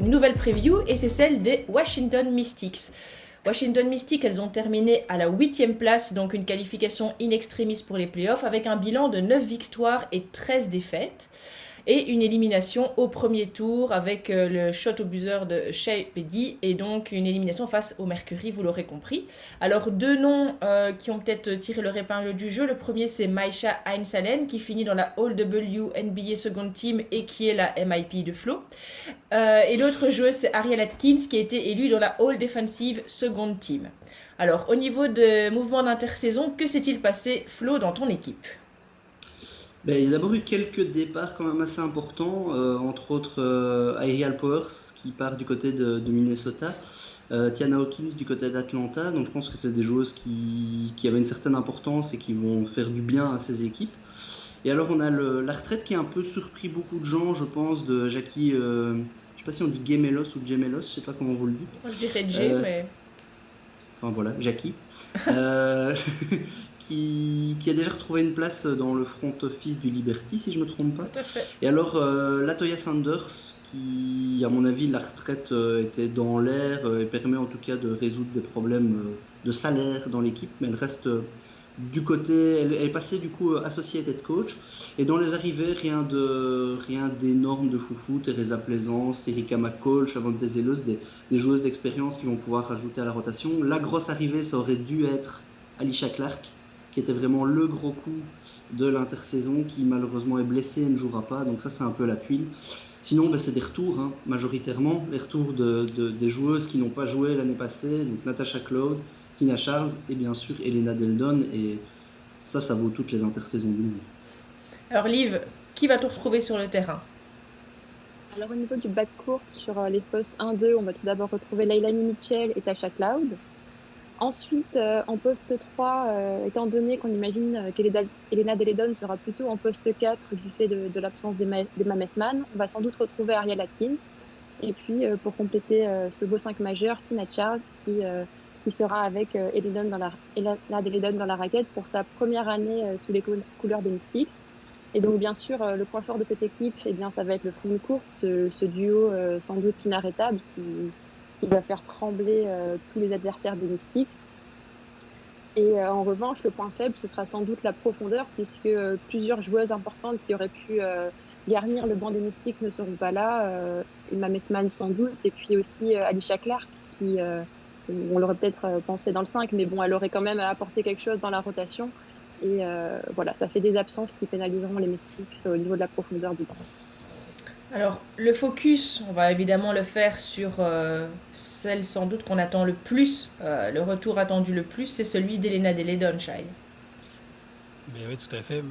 une nouvelle preview et c'est celle des Washington Mystics. Washington Mystics, elles ont terminé à la 8e place, donc une qualification in extremis pour les playoffs avec un bilan de 9 victoires et 13 défaites. Et une élimination au premier tour avec le shot au buzzer de Shea Peddy et donc une élimination face au Mercury, vous l'aurez compris. Alors deux noms qui ont peut-être tiré leur épingle du jeu. Le premier c'est Maisha Ainsalen qui finit dans la All-W NBA Second Team et qui est la MIP de Flo. Et l'autre joueuse c'est Ariel Atkins qui a été élue dans la All-Defensive Second Team. Alors au niveau de mouvement d'intersaison, que s'est-il passé Flo dans ton équipe ? Il y a d'abord eu quelques départs quand même assez importants, entre autres Aerial Powers qui part du côté de Minnesota, Tiana Hawkins du côté d'Atlanta, donc je pense que c'est des joueuses qui avaient une certaine importance et qui vont faire du bien à ces équipes. Et alors on a la retraite qui a un peu surpris beaucoup de gens, je pense, de Jackie, je sais pas si on dit Gemelos ou Gemelos, je sais pas comment vous le dites. Je dirais G, mais... Enfin voilà, Jackie. Qui a déjà retrouvé une place dans le front office du Liberty, si je ne me trompe pas. Tout à fait. Et alors, Latoya Sanders, qui, à mon avis, la retraite était dans l'air et permet en tout cas de résoudre des problèmes de salaire dans l'équipe, mais elle reste du côté, elle est passée du coup associated coach. Et dans les arrivées, rien d'énorme de foufou. Teresa Plaisance, Erika McCall, Shavonte Zelos, des joueuses d'expérience qui vont pouvoir rajouter à la rotation. La grosse arrivée, ça aurait dû être Alicia Clark, qui était vraiment le gros coup de l'intersaison, qui malheureusement est blessé et ne jouera pas, donc ça c'est un peu la tuile. Sinon c'est des retours, majoritairement, les retours des joueuses qui n'ont pas joué l'année passée, donc Natasha Cloud, Tina Charles et bien sûr Elena Deldon, et ça vaut toutes les intersaisons du monde. Alors Liv, qui va-t-on retrouver sur le terrain ? Alors au niveau du backcourt, sur les postes 1-2, on va tout d'abord retrouver Leilani Mitchell et Tasha Cloud. Ensuite, en poste 3, étant donné qu'on imagine qu'Elena Deledon sera plutôt en poste 4 du fait de l'absence d'Emma Messman, on va sans doute retrouver Ariel Atkins. Et puis, pour compléter ce beau 5 majeur, Tina Charles qui sera avec Elena Deledon dans la raquette pour sa première année sous les couleurs des Mystics. Et donc, bien sûr, le point fort de cette équipe, ça va être le front court, ce duo sans doute inarrêtable qui va faire trembler tous les adversaires des Mystics. Et en revanche, le point faible, ce sera sans doute la profondeur, puisque plusieurs joueuses importantes qui auraient pu garnir le banc des Mystics ne seront pas là. Emma Messman sans doute, et puis aussi Alicia Clark, qui, on l'aurait peut-être pensé dans le 5, mais bon, elle aurait quand même apporté quelque chose dans la rotation. Et voilà, ça fait des absences qui pénaliseront les Mystics au niveau de la profondeur du banc. Alors, le focus, on va évidemment le faire sur celle sans doute qu'on attend le plus, le retour attendu le plus, c'est celui d'Elena Deledon, Shai. Mais oui, tout à fait.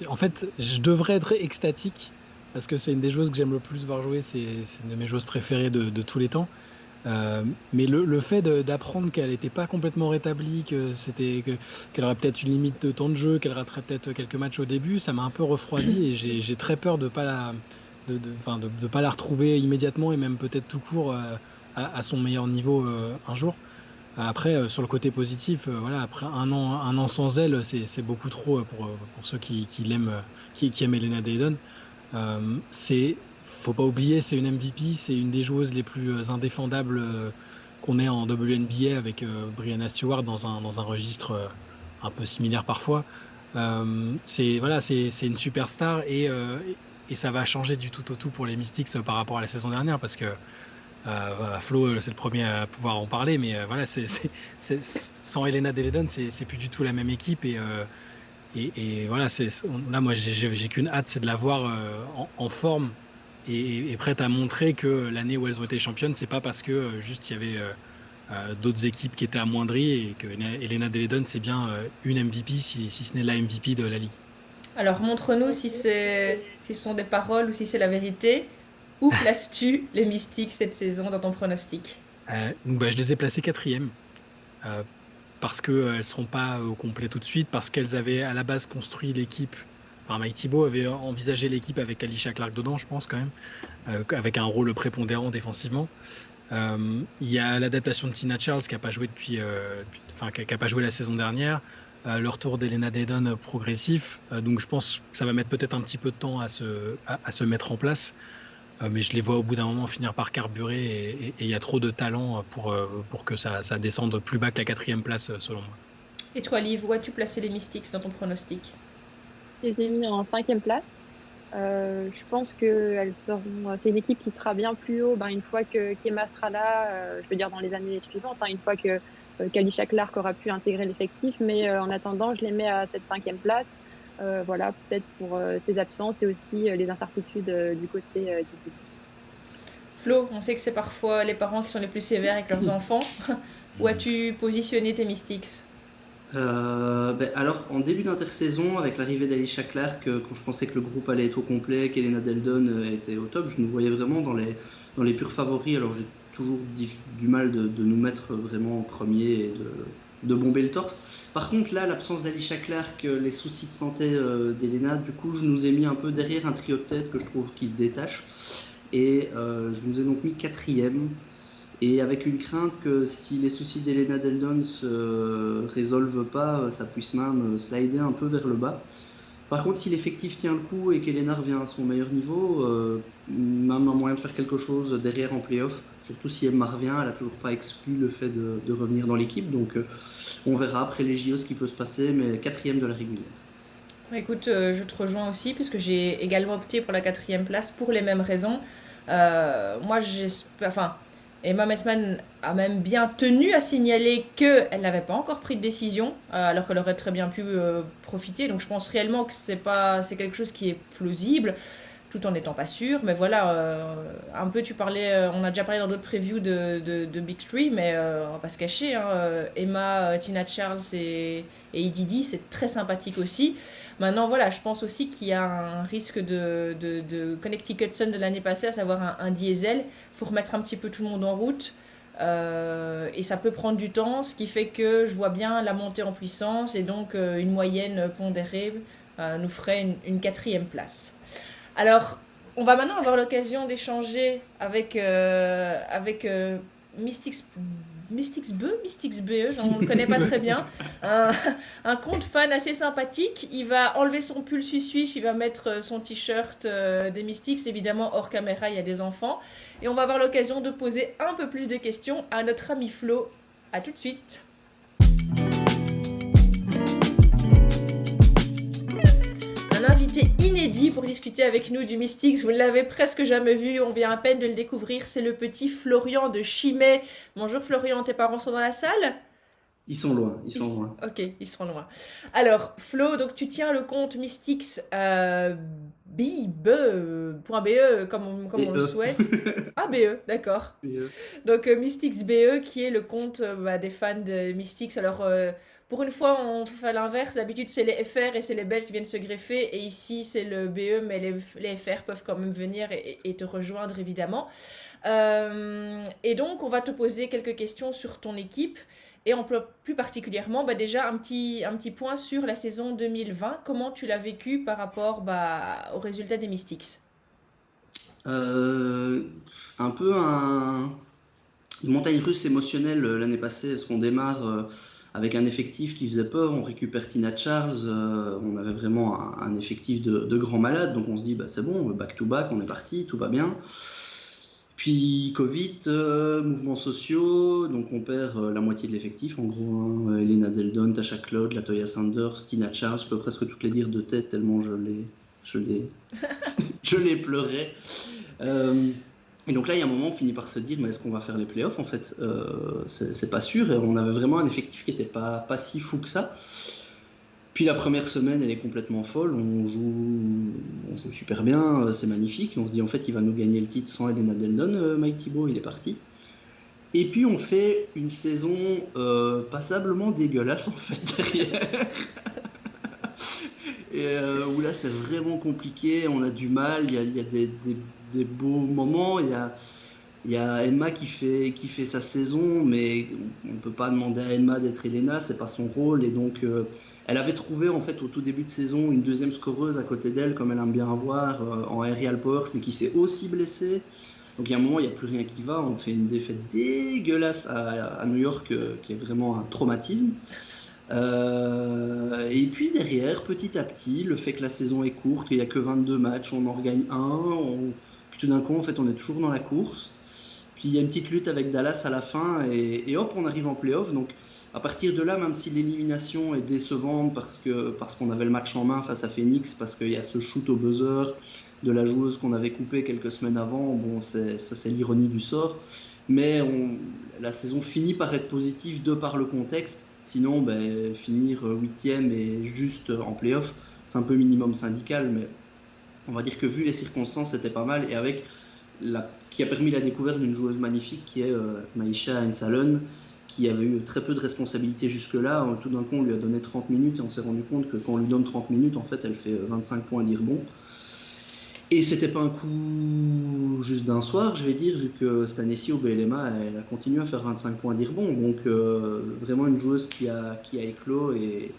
En fait, je devrais être extatique parce que c'est une des joueuses que j'aime le plus voir jouer, c'est une de mes joueuses préférées de tous les temps. Mais le fait d'apprendre qu'elle n'était pas complètement rétablie, qu'elle aurait peut-être une limite de temps de jeu, qu'elle raterait peut-être quelques matchs au début, ça m'a un peu refroidi et j'ai très peur de pas la retrouver immédiatement et même peut-être tout court à son meilleur niveau un jour. Après, sur le côté positif, voilà, après un an sans elle, c'est beaucoup trop pour ceux qui aiment Elena Deledon. Faut pas oublier, c'est une MVP, c'est une des joueuses les plus indéfendables qu'on ait en WNBA avec Brianna Stewart dans un registre un peu similaire parfois. C'est une superstar et ça va changer du tout au tout pour les Mystics par rapport à la saison dernière parce que Flo, c'est le premier à pouvoir en parler, mais voilà, sans Elena Deledon, c'est plus du tout la même équipe et voilà, là moi j'ai qu'une hâte, c'est de la voir en forme et prête à montrer que l'année où elles ont été championnes, c'est pas parce que juste il y avait d'autres équipes qui étaient amoindries et que Elena Deledon c'est bien une MVP si ce n'est la MVP de la ligue. Alors montre-nous si ce sont des paroles ou si c'est la vérité. Où places-tu les Mystics cette saison dans ton pronostic ? Je les ai placés 4e parce qu'elles ne seront pas au complet tout de suite, parce qu'elles avaient à la base construit l'équipe. Enfin, Mike Thibault avait envisagé l'équipe avec Alicia Clark dedans, je pense quand même, avec un rôle prépondérant défensivement. Il y a l'adaptation de Tina Charles qui n'a pas joué qui a pas joué la saison dernière. Le retour d'Elena Deledon progressif. Donc je pense que ça va mettre peut-être un petit peu de temps à se mettre en place. Mais je les vois au bout d'un moment finir par carburer et il y a trop de talent pour que ça descende plus bas que la 4e place, selon moi. Et toi, Liv, où as-tu placé les Mystics dans ton pronostic? Je les ai mis en 5e place. Je pense que c'est une équipe qui sera bien plus haut une fois que Kema sera là, je veux dire dans les années suivantes, une fois que Kalisha Clark aura pu intégrer l'effectif. Mais en attendant, je les mets à cette 5e place. Voilà, peut-être pour ses absences et aussi les incertitudes du côté du public. Flo, on sait que c'est parfois les parents qui sont les plus sévères avec leurs enfants. Où as-tu positionné tes Mystics? Alors, en début d'intersaison, avec l'arrivée d'Alisha Clark, quand je pensais que le groupe allait être au complet, qu'Elena Deldon était au top, je nous voyais vraiment dans les purs favoris. Alors, j'ai toujours du mal de nous mettre vraiment en premier et de bomber le torse. Par contre, là, l'absence d'Alisha Clark, les soucis de santé d'Elena, du coup, je nous ai mis un peu derrière un trio de tête que je trouve qui se détache. Et je nous ai donc mis 4e. Et avec une crainte que si les soucis d'Elena Deldon se résolvent pas, ça puisse même slider un peu vers le bas. Par contre, si l'effectif tient le coup et qu'Elena revient à son meilleur niveau, même un moyen de faire quelque chose derrière en play-off, surtout si Emma revient, elle n'a toujours pas exclu le fait de revenir dans l'équipe. Donc on verra après les JO ce qui peut se passer, mais 4e de la régulière. Écoute, je te rejoins aussi puisque j'ai également opté pour la 4e place pour les mêmes raisons. Moi, Emma Messman a même bien tenu à signaler qu'elle n'avait pas encore pris de décision, alors qu'elle aurait très bien pu profiter. Donc je pense réellement que c'est quelque chose qui est plausible, tout en n'étant pas sûr. Mais voilà, un peu tu parlais, on a déjà parlé dans d'autres previews de Big Three, mais on va pas se cacher. Emma, Tina Charles et Edidi, c'est très sympathique aussi. Maintenant, voilà, je pense aussi qu'il y a un risque de Connecticut Sun de l'année passée, à savoir un diesel. Il faut remettre un petit peu tout le monde en route. Et ça peut prendre du temps, ce qui fait que je vois bien la montée en puissance et donc une moyenne pondérée nous ferait une 4e place. Alors, on va maintenant avoir l'occasion d'échanger avec Mystics BE, je ne connais pas très bien. Un compte fan assez sympathique. Il va enlever son pull Swiss, il va mettre son t-shirt des Mystics. Évidemment, hors caméra, il y a des enfants. Et on va avoir l'occasion de poser un peu plus de questions à notre ami Flo. À tout de suite. Un invité inédit pour discuter avec nous du Mystics. Vous ne l'avez presque jamais vu, on vient à peine de le découvrir. C'est le petit Florian de Chimay. Bonjour Florian, tes parents sont dans la salle ? Ils sont loin. Ok, ils sont loin. Alors, Flo, donc tu tiens le compte Mystics BE.be, comme on le souhaite. Ah, BE, d'accord. BE. Donc, Mystics BE, qui est le compte des fans de Mystics. Alors, pour une fois, on fait l'inverse. D'habitude, c'est les FR et c'est les Belges qui viennent se greffer. Et ici, c'est le BE, mais les FR peuvent quand même venir et te rejoindre, évidemment. Et donc, on va te poser quelques questions sur ton équipe. Et plus particulièrement, déjà un petit point sur la saison 2020. Comment tu l'as vécu par rapport aux résultats des Mystics ? Un peu une montagne russe émotionnelle l'année passée, parce qu'on démarre avec un effectif qui faisait peur. On récupère Tina Charles, on avait vraiment un effectif de grands malades, donc on se dit c'est bon, back to back, on est parti, tout va bien. Puis Covid, mouvements sociaux, donc on perd la moitié de l'effectif, en gros. Elena Deldon, Tasha Cloud, Latoya Sanders, Tina Charles, je peux presque toutes les dire de tête tellement je les pleurais. Et donc là, il y a un moment, on finit par se dire, mais est-ce qu'on va faire les playoffs ? En fait, c'est pas sûr. Et on avait vraiment un effectif qui n'était pas si fou que ça. Puis la première semaine, elle est complètement folle. On joue super bien, c'est magnifique. Et on se dit, en fait, il va nous gagner le titre sans Elena Deldon. Mike Thibault, il est parti. Et puis, on fait une saison passablement dégueulasse, en fait, derrière. Et où là, c'est vraiment compliqué. On a du mal. Il y a des beaux moments. Il y a Emma qui fait sa saison, mais on ne peut pas demander à Emma d'être Elena, c'est pas son rôle. Et donc, elle avait trouvé en fait au tout début de saison une deuxième scoreuse à côté d'elle, comme elle aime bien avoir, en Aerial Powers, mais qui s'est aussi blessée. Donc il y a un moment, il n'y a plus rien qui va. On fait une défaite dégueulasse à New York, qui est vraiment un traumatisme. Et puis derrière, petit à petit, le fait que la saison est courte, qu'il n'y a que 22 matchs, on en regagne un. Puis tout d'un coup, en fait, on est toujours dans la course. Puis il y a une petite lutte avec Dallas à la fin et hop, on arrive en play-off. Donc à partir de là, même si l'élimination est décevante parce qu'on avait le match en main face à Phoenix, parce qu'il y a ce shoot au buzzer de la joueuse qu'on avait coupée quelques semaines avant, bon, c'est l'ironie du sort. Mais la saison finit par être positive de par le contexte. Sinon, finir 8e et juste en play-off, c'est un peu minimum syndical, mais on va dire que vu les circonstances, c'était pas mal. Et avec qui a permis la découverte d'une joueuse magnifique qui est Maïcha Ensalen, qui avait eu très peu de responsabilités jusque-là. Tout d'un coup, on lui a donné 30 minutes et on s'est rendu compte que quand on lui donne 30 minutes, en fait, elle fait 25 points à dire bon. Et c'était pas un coup juste d'un soir, je vais dire, vu que cette année-ci au BLMA, elle a continué à faire 25 points à dire bon. Donc vraiment une joueuse qui a éclos et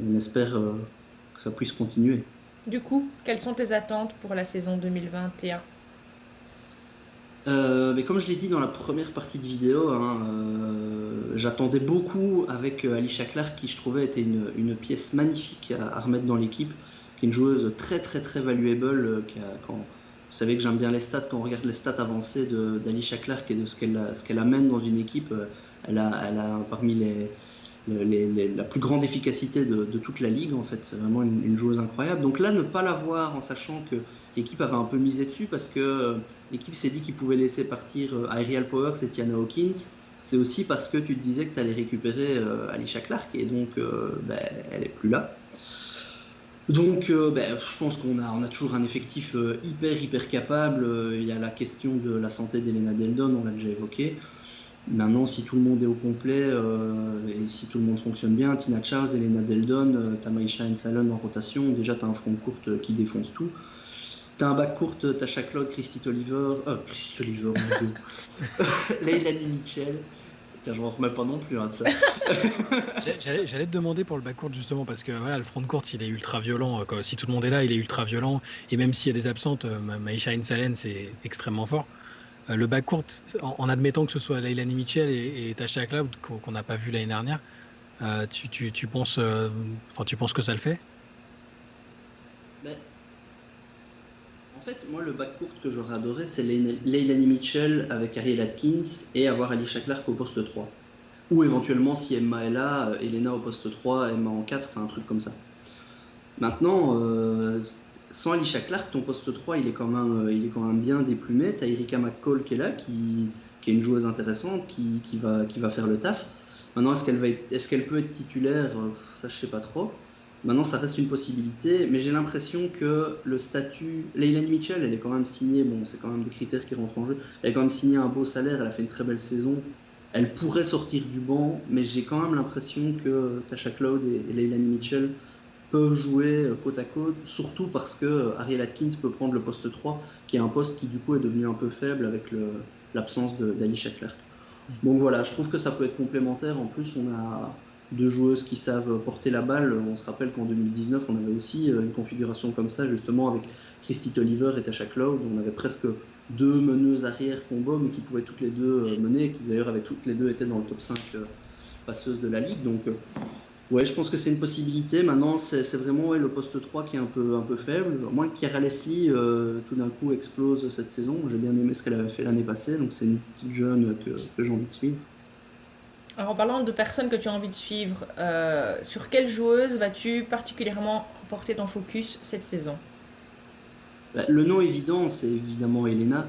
on espère que ça puisse continuer. Du coup, quelles sont tes attentes pour la saison 2021 ? Mais comme je l'ai dit dans la première partie de vidéo, j'attendais beaucoup avec Alysha Clark, qui je trouvais était une pièce magnifique à remettre dans l'équipe, qui est une joueuse très très très valuable. Vous savez que j'aime bien les stats, quand on regarde les stats avancées d'Alysha Clark et de ce qu'elle amène dans une équipe, elle a parmi la plus grande efficacité de toute la ligue en fait. C'est vraiment une joueuse incroyable. Donc là, ne pas la voir en sachant que l'équipe avait un peu misé dessus parce que l'équipe s'est dit qu'il pouvait laisser partir Aerial Powers et Tiana Hawkins, c'est aussi parce que tu te disais que tu allais récupérer Alysha Clark et donc elle est plus là. Donc je pense qu'on a toujours un effectif hyper capable. Il y a la question de la santé d'Elena Deldon, on l'a déjà évoqué. Maintenant, si tout le monde est au complet et si tout le monde fonctionne bien, Tina Charles, Elena Deldon, t'as Maïcha Ensalen en rotation, déjà t'as un front court qui défonce tout. T'as un back court, Tasha Claude, Christy Oliver, mon Dieu. Leilani Mitchell. Putain, je m'en remets pas non plus de ça. J'allais te demander pour le backcourt justement parce que voilà, le front court il est ultra violent. Si tout le monde est là, il est ultra violent. Et même s'il y a des absentes, Maïcha Ensalen c'est extrêmement fort. Le backcourt, en admettant que ce soit Leilani Mitchell et Tasha Cloud qu'on n'a pas vu l'année dernière, tu penses que ça le fait? En fait, moi, le backcourt que j'aurais adoré, c'est Leilani Mitchell avec Ariel Atkins et avoir Alysha Clark au poste 3. Ou éventuellement, si Emma est là, Elena au poste 3, Emma en 4, enfin un truc comme ça. Maintenant, sans Alysha Clark, ton poste 3, il est quand même bien déplumé. Tu as Erika McCall qui est là, qui est une joueuse intéressante, qui va faire le taf. Maintenant, est-ce qu'elle peut être titulaire? Ça, je sais pas trop. Maintenant, ça reste une possibilité, mais j'ai l'impression que le statut... Leilani Mitchell, elle est quand même signée, bon, c'est quand même des critères qui rentrent en jeu, elle est quand même signée un beau salaire, elle a fait une très belle saison, elle pourrait sortir du banc, mais j'ai quand même l'impression que Tasha Cloud et Leilani Mitchell peuvent jouer côte à côte, surtout parce que Ariel Atkins peut prendre le poste 3, qui est un poste qui du coup est devenu un peu faible avec l'absence d'Alysha Clark. Donc voilà, je trouve que ça peut être complémentaire. En plus, on a deux joueuses qui savent porter la balle. On se rappelle qu'en 2019, on avait aussi une configuration comme ça, justement avec Christy Oliver et Tasha Cloud. On avait presque deux meneuses arrière combo, mais qui pouvaient toutes les deux mener, qui d'ailleurs avaient toutes les deux été dans le top 5 passeuses de la ligue. Donc ouais, je pense que c'est une possibilité. Maintenant, c'est vraiment le poste 3 qui est un peu faible. Moi, Kiara Leslie, tout d'un coup, explose cette saison. J'ai bien aimé ce qu'elle avait fait l'année passée. Donc, c'est une petite jeune que j'ai envie de suivre. Alors, en parlant de personnes que tu as envie de suivre, sur quelle joueuse vas-tu particulièrement porter ton focus cette saison ? Le nom évident, c'est évidemment Elena.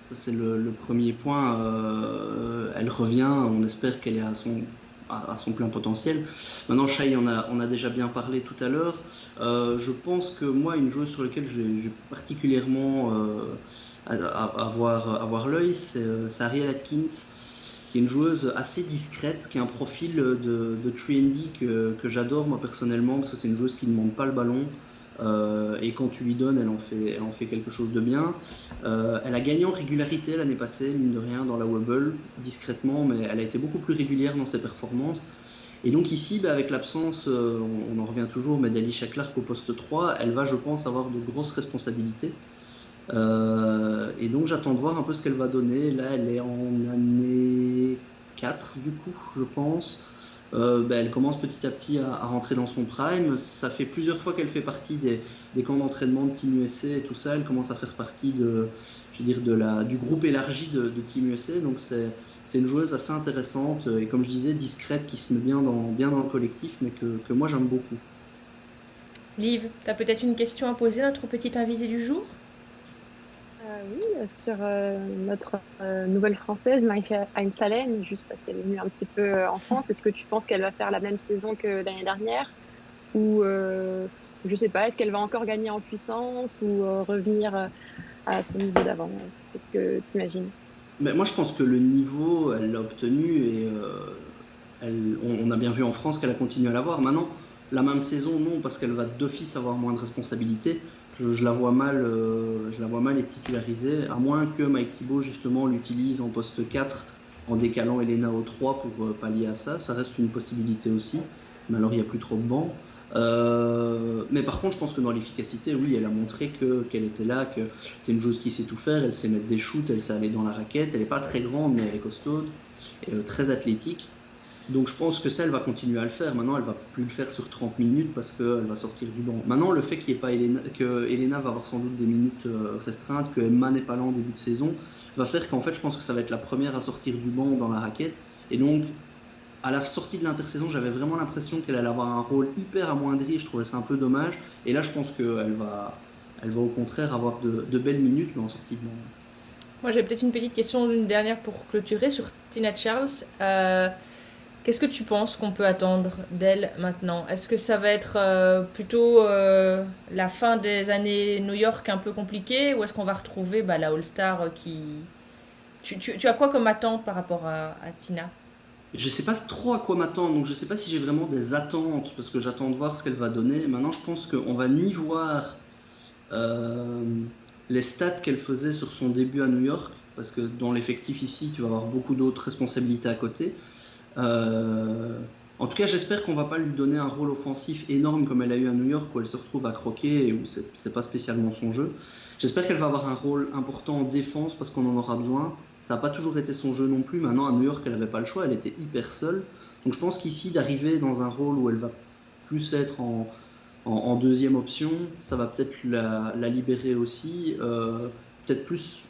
Ça, c'est le premier point. Elle revient. On espère qu'elle est à son plein potentiel. Maintenant, Shai, on a déjà bien parlé tout à l'heure. Je pense que moi, une joueuse sur laquelle je vais particulièrement avoir l'œil, c'est Ariel Atkins, qui est une joueuse assez discrète, qui a un profil de 3&D que j'adore moi personnellement, parce que c'est une joueuse qui ne demande pas le ballon. Et quand tu lui donnes, elle en fait quelque chose de bien. Elle a gagné en régularité l'année passée, mine de rien, dans la Wobble, discrètement, mais elle a été beaucoup plus régulière dans ses performances. Et donc ici, avec l'absence, on en revient toujours, mais d'Alysha Clark au poste 3, elle va, je pense, avoir de grosses responsabilités. Et donc j'attends de voir un peu ce qu'elle va donner. Là, elle est en année 4, du coup, je pense. Elle commence petit à petit à rentrer dans son prime. Ça fait plusieurs fois qu'elle fait partie des camps d'entraînement de Team USA et tout ça. Elle commence à faire partie du groupe élargi de Team USA. Donc c'est une joueuse assez intéressante et comme je disais, discrète, qui se met bien dans le collectif, mais que moi j'aime beaucoup. Liv, tu as peut-être une question à poser à notre petite invitée du jour? Oui, sur notre nouvelle française, Maïfa Salem, juste parce qu'elle est venue un petit peu en France, est-ce que tu penses qu'elle va faire la même saison que l'année dernière? Ou, je sais pas, est-ce qu'elle va encore gagner en puissance ou revenir à son niveau d'avant? Qu'est-ce que tu imagines? Mais moi je pense que le niveau, elle l'a obtenu et on a bien vu en France qu'elle a continué à l'avoir. Maintenant, la même saison, non, parce qu'elle va d'office avoir moins de responsabilités. Je la vois mal être titularisée, à moins que Mike Thibault justement l'utilise en poste 4 en décalant Elena au 3 pour pallier à ça. Ça reste une possibilité aussi, mais alors il n'y a plus trop de bancs. Mais par contre, je pense que dans l'efficacité, oui, elle a montré qu'elle était là, que c'est une joueuse qui sait tout faire. Elle sait mettre des shoots, elle sait aller dans la raquette. Elle n'est pas très grande, mais elle est costaude et très athlétique. Donc je pense que ça, elle va continuer à le faire. Maintenant, elle va plus le faire sur 30 minutes parce qu'elle va sortir du banc. Maintenant, le fait qu'il y ait pas Elena, que Elena va avoir sans doute des minutes restreintes, que Emma n'est pas là en début de saison, va faire qu'en fait, je pense que ça va être la première à sortir du banc dans la raquette. Et donc, à la sortie de l'intersaison, j'avais vraiment l'impression qu'elle allait avoir un rôle hyper amoindri. Je trouvais ça un peu dommage. Et là, je pense qu'elle va au contraire avoir de belles minutes, mais en sortie de banc. Moi, j'ai peut-être une petite question, une dernière pour clôturer sur Tina Charles. Qu'est-ce que tu penses qu'on peut attendre d'elle maintenant? Est-ce que ça va être plutôt la fin des années New York un peu compliquée, ou est-ce qu'on va retrouver la All-Star qui... Tu as quoi comme attente par rapport à Tina? Je sais pas trop à quoi m'attendre, donc je sais pas si j'ai vraiment des attentes, parce que j'attends de voir ce qu'elle va donner. Maintenant, je pense qu'on va ni voir euh, les stats qu'elle faisait sur son début à New York, parce que dans l'effectif ici, tu vas avoir beaucoup d'autres responsabilités à côté. Euh, En tout cas, j'espère qu'on va pas lui donner un rôle offensif énorme comme elle a eu à New York, où elle se retrouve à croquer et où c'est pas spécialement son jeu. J'espère qu'elle va avoir un rôle important en défense parce qu'on en aura besoin. Ça n'a pas toujours été son jeu non plus. Maintenant, à New York, elle n'avait pas le choix, elle était hyper seule. Donc je pense qu'ici, d'arriver dans un rôle où elle va plus être en deuxième option, ça va peut-être la libérer aussi. Peut-être plus,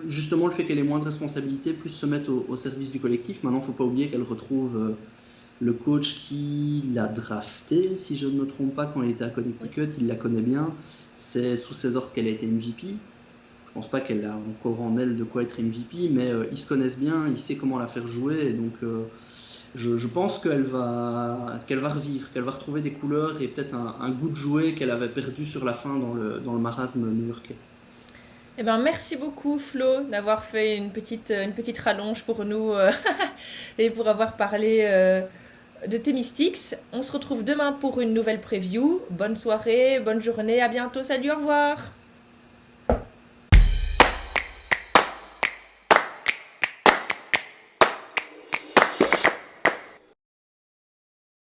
justement, le fait qu'elle ait moins de responsabilités, plus se mettre au service du collectif. Maintenant, il ne faut pas oublier qu'elle retrouve le coach qui l'a drafté, si je ne me trompe pas, quand elle était à Connecticut, il la connaît bien. C'est sous ses ordres qu'elle a été MVP. Je pense pas qu'elle a encore en elle de quoi être MVP, mais ils se connaissent bien, il sait comment la faire jouer, et donc je pense qu'elle va revivre, qu'elle va retrouver des couleurs et peut-être un goût de jouer qu'elle avait perdu sur la fin dans le marasme new-yorkais. Eh ben, merci beaucoup Flo d'avoir fait une petite rallonge pour nous et pour avoir parlé de tes Mystics. On se retrouve demain pour une nouvelle preview. Bonne soirée, bonne journée, à bientôt, salut, au revoir.